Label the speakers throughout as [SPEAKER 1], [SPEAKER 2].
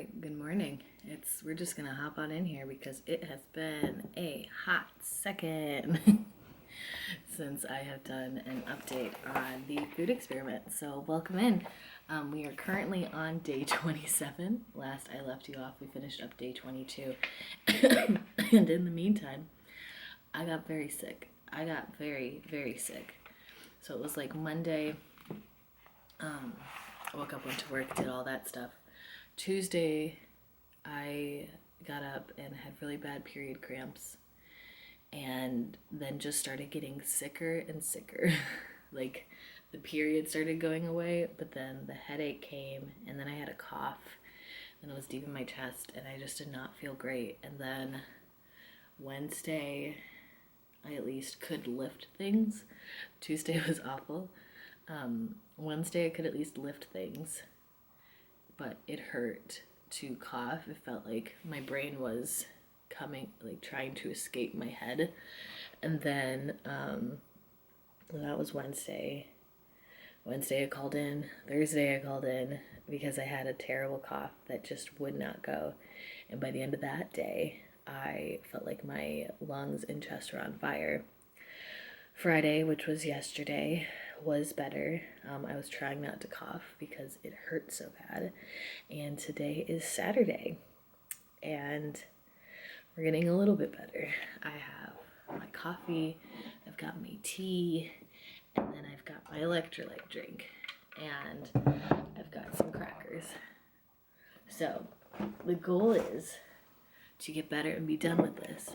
[SPEAKER 1] right, good morning. We're just gonna hop on in here because it has been a hot second since I have done an update on the food experiment. So welcome in. We are currently on day 27. Last I left you off, we finished up day 22. And in the meantime, I got very sick. I got very, very sick. So it was like Monday. I woke up, went to work, did all that stuff. Tuesday, I got up and had really bad period cramps, and then just started getting sicker and sicker. Like the period started going away, but then the headache came, and then I had a cough, and it was deep in my chest, and I just did not feel great. And then Wednesday, I at least could lift things. Tuesday was awful. Wednesday, I could at least lift things, but it hurt to cough. It felt like my brain was coming, like trying to escape my head. And then that was Wednesday. Wednesday I called in. Thursday I called in because I had a terrible cough that just would not go. And by the end of that day, I felt like my lungs and chest were on fire. Friday, which was yesterday, was better. I was trying not to cough because it hurt so bad. And today is Saturday, and we're getting a little bit better. I have my coffee, I've got my tea, and then I've got my electrolyte drink, and I've got some crackers. So the goal is to get better and be done with this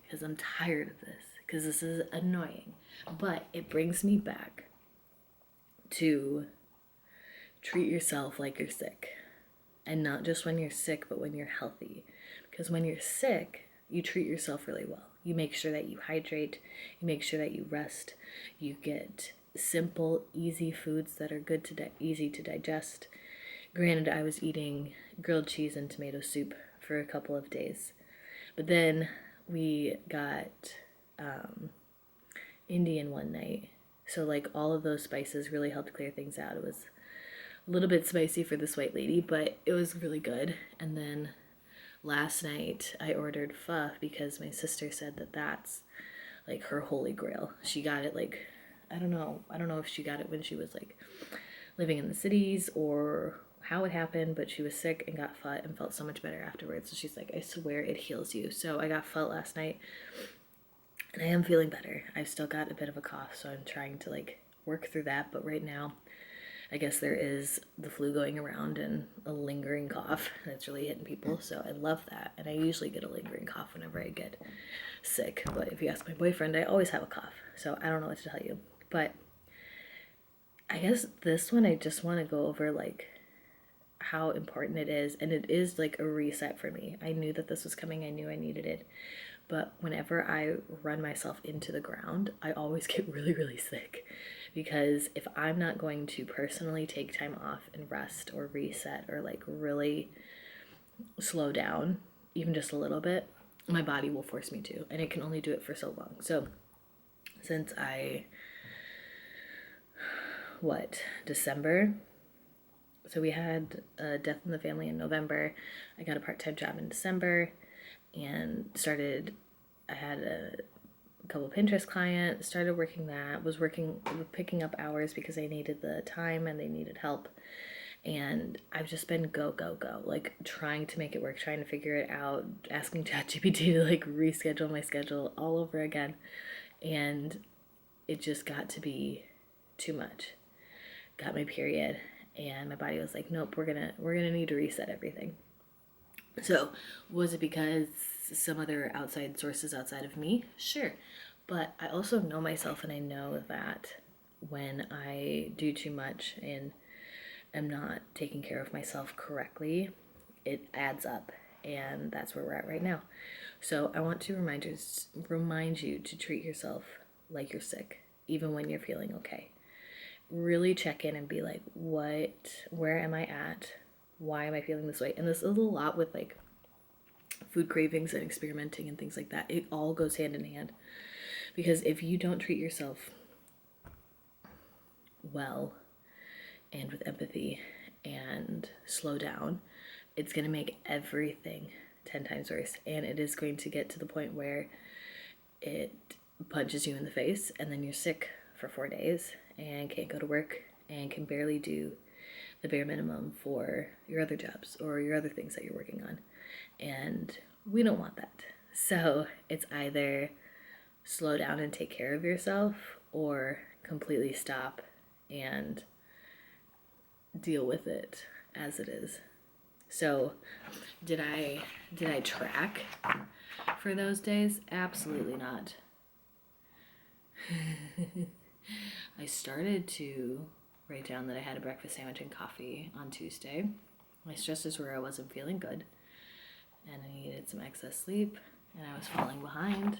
[SPEAKER 1] because I'm tired of this, because this is annoying. But it brings me back to treat yourself like you're sick. And not just when you're sick, but when you're healthy. Because when you're sick, you treat yourself really well. You make sure that you hydrate, you make sure that you rest, you get simple, easy foods that are good to easy to digest. Granted, I was eating grilled cheese and tomato soup for a couple of days. But then we got Indian one night. So like all of those spices really helped clear things out. It was a little bit spicy for this white lady, but it was really good. And then last night I ordered pho because my sister said that that's like her holy grail. She got it like, I don't know if she got it when she was like living in the cities or how it happened, but she was sick and got pho and felt so much better afterwards. So she's like, I swear it heals you. So I got pho last night and I am feeling better. I've still got a bit of a cough, so I'm trying to like work through that. But right now, I guess there is the flu going around and a lingering cough that's really hitting people. So I love that. And I usually get a lingering cough whenever I get sick. But if you ask my boyfriend, I always have a cough. So I don't know what to tell you. But I guess this one, I just want to go over like how important it is. And it is like a reset for me. I knew that this was coming. I knew I needed it. But whenever I run myself into the ground, I always get really, really sick. Because if I'm not going to personally take time off and rest or reset or like really slow down, even just a little bit, my body will force me to. And it can only do it for so long. So since December? So we had a death in the family in November. I got a part-time job in December and I had a couple Pinterest clients, started working that, was picking up hours because I needed the time and they needed help. And I've just been go, like trying to make it work, trying to figure it out, asking ChatGPT to like reschedule my schedule all over again. And it just got to be too much. Got my period and my body was like, nope, we're gonna need to reset everything. So was it because some other outside sources outside of me? Sure. But I also know myself, and I know that when I do too much and am not taking care of myself correctly, it adds up. And that's where we're at right now. So I want to remind you to treat yourself like you're sick, even when you're feeling okay. Really check in and be like, where am I at? Why am I feeling this way? And this is a lot with like food cravings and experimenting and things like that. It all goes hand in hand. Because if you don't treat yourself well and with empathy and slow down, it's going to make everything 10 times worse. And it is going to get to the point where it punches you in the face and then you're sick for 4 days and can't go to work and can barely do the bare minimum for your other jobs or your other things that you're working on. And we don't want that. So it's either slow down and take care of yourself or completely stop and deal with it as it is. So did I track for those days? Absolutely not. I started to write down that I had a breakfast sandwich and coffee on Tuesday. My stresses were I wasn't feeling good and I needed some excess sleep and I was falling behind.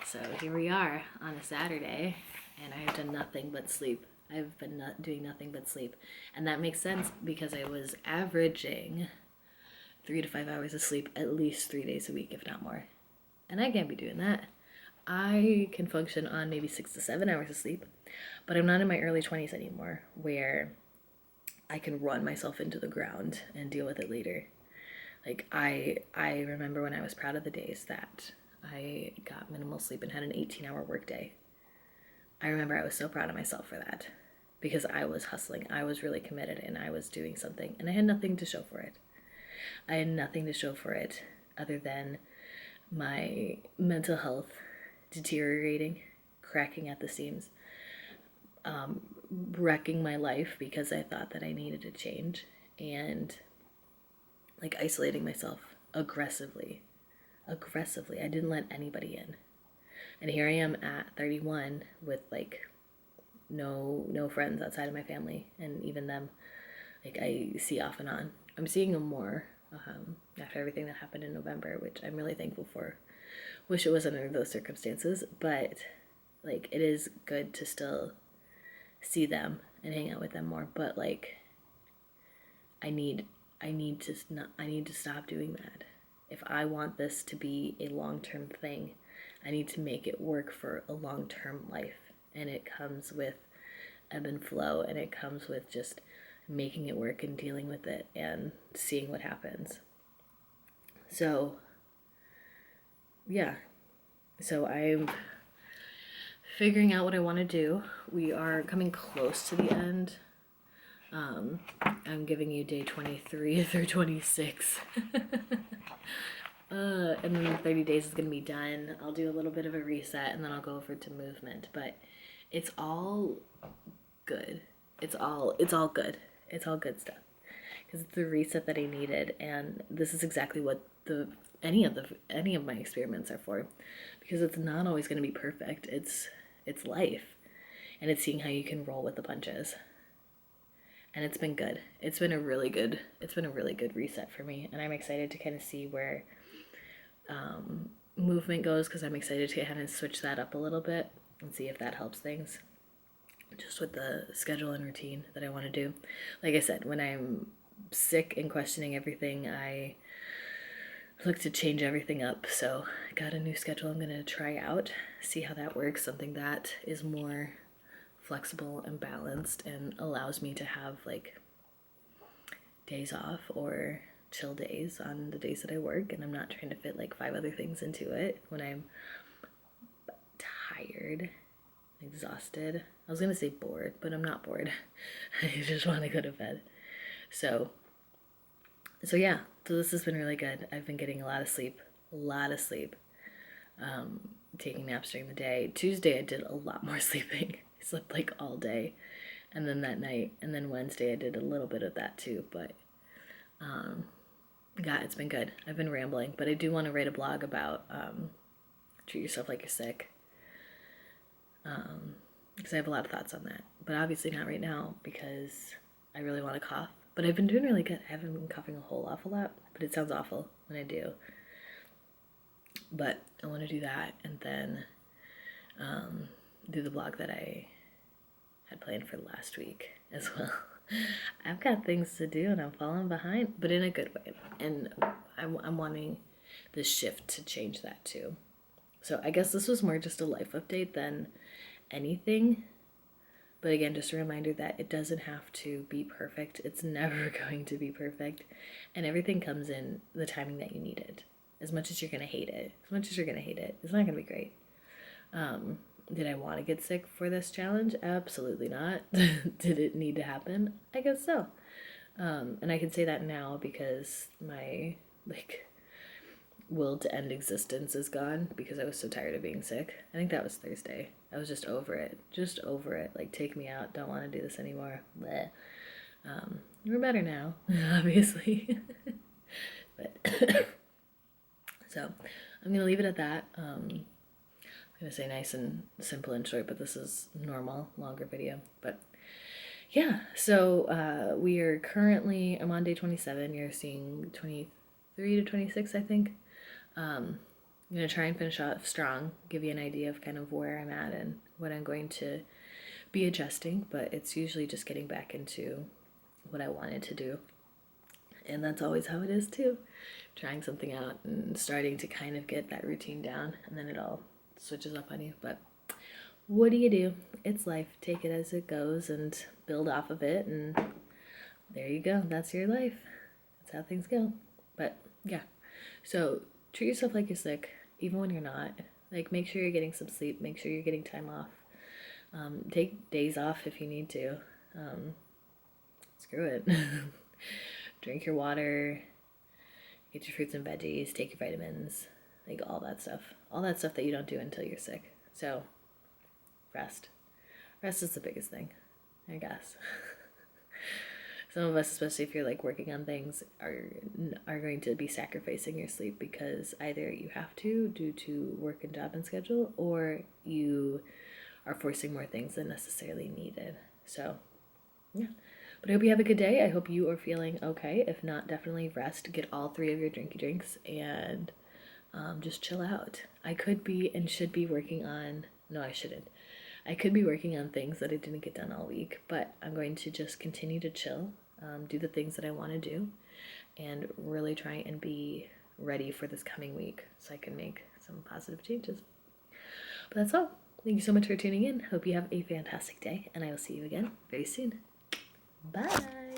[SPEAKER 1] So here we are on a Saturday and I have done nothing but sleep. I've been doing nothing but sleep. And that makes sense because I was averaging 3 to 5 hours of sleep at least 3 days a week, if not more. And I can't be doing that. I can function on maybe 6 to 7 hours of sleep, but I'm not in my early 20s anymore where I can run myself into the ground and deal with it later. Like I remember when I was proud of the days that I got minimal sleep and had an 18-hour workday. I remember I was so proud of myself for that because I was hustling. I was really committed and I was doing something and I had nothing to show for it. I had nothing to show for it other than my mental health deteriorating, cracking at the seams, wrecking my life because I thought that I needed to change and like isolating myself aggressively. I didn't let anybody in. And here I am at 31 with like no friends outside of my family, and even them, like I see off and on. I'm seeing them more after everything that happened in November, which I'm really thankful for. Wish it wasn't under those circumstances, but like it is good to still see them and hang out with them more. But like I need to stop doing that. If I want this to be a long-term thing, I need to make it work for a long-term life. And it comes with ebb and flow, and it comes with just making it work and dealing with it and seeing what happens. So, yeah. So I'm figuring out what I want to do. We are coming close to the end. I'm giving you day 23 through 26. And then 30 days is going to be done. I'll do a little bit of a reset and then I'll go over to movement. But it's all good. It's all good. It's all good stuff. Because it's the reset that I needed. And this is exactly what any of my experiments are for. Because it's not always going to be perfect. It's life. And it's seeing how you can roll with the punches. And it's been good. It's been a really good reset for me. And I'm excited to kind of see where movement goes, because I'm excited to kind of switch that up a little bit and see if that helps things. Just with the schedule and routine that I want to do. Like I said, when I'm sick and questioning everything, I look to change everything up. So I got a new schedule I'm going to try out, see how that works. Something that is more flexible and balanced and allows me to have like days off or chill days on the days that I work, and I'm not trying to fit like 5 other things into it when I'm tired, exhausted. I was gonna say bored, but I'm not bored. I just want to go to bed. So yeah, so this has been really good. I've been getting a lot of sleep. Taking naps during the day. Tuesday I did a lot more sleeping. I slept like all day, and then that night, and then Wednesday I did a little bit of that too, but God, it's been good. I've been rambling, but I do want to write a blog about treat yourself like you're sick, because I have a lot of thoughts on that, but obviously not right now because I really want to cough. But I've been doing really good. I haven't been coughing a whole awful lot, but it sounds awful when I do. But I want to do that and then do the blog that I had planned for last week as well. I've got things to do and I'm falling behind, but in a good way. And I'm wanting this shift to change that too. So I guess this was more just a life update than anything. But again, just a reminder that it doesn't have to be perfect. It's never going to be perfect. And everything comes in the timing that you need it. As much as you're going to hate it, it's not going to be great. Did I want to get sick for this challenge? Absolutely not. Did it need to happen? I guess so. And I can say that now because my, will to end existence is gone because I was so tired of being sick. I think that was Thursday. I was just over it. Like, take me out. Don't want to do this anymore. Bleh. We're better now, obviously. But so I'm gonna leave it at that. I'm gonna say nice and simple and short, but this is normal, longer video. But yeah, so we are currently, I'm on day 27. You're seeing 23 to 26, I think. I'm going to try and finish off strong, give you an idea of kind of where I'm at and what I'm going to be adjusting, but it's usually just getting back into what I wanted to do. And that's always how it is too. Trying something out and starting to kind of get that routine down, and then it all switches up on you. But what do you do? It's life. Take it as it goes and build off of it, and there you go. That's your life. That's how things go. But yeah, so treat yourself like you're sick, even when you're not. Like, make sure you're getting some sleep. Make sure you're getting time off. Take days off if you need to. Screw it. Drink your water. Get your fruits and veggies. Take your vitamins. Like, all that stuff. All that stuff that you don't do until you're sick. So, rest. Rest is the biggest thing, I guess. Some of us, especially if you're like working on things, are going to be sacrificing your sleep because either you have to due to work and job and schedule, or you are forcing more things than necessarily needed. So yeah, but I hope you have a good day. I hope you are feeling okay. If not, definitely rest, get all 3 of your drinky drinks, and just chill out. I could be and should be working on, no, I shouldn't. I could be working on things that I didn't get done all week, but I'm going to just continue to chill, do the things that I want to do, and really try and be ready for this coming week so I can make some positive changes. But that's all. Thank you so much for tuning in. Hope you have a fantastic day, and I will see you again very soon. Bye!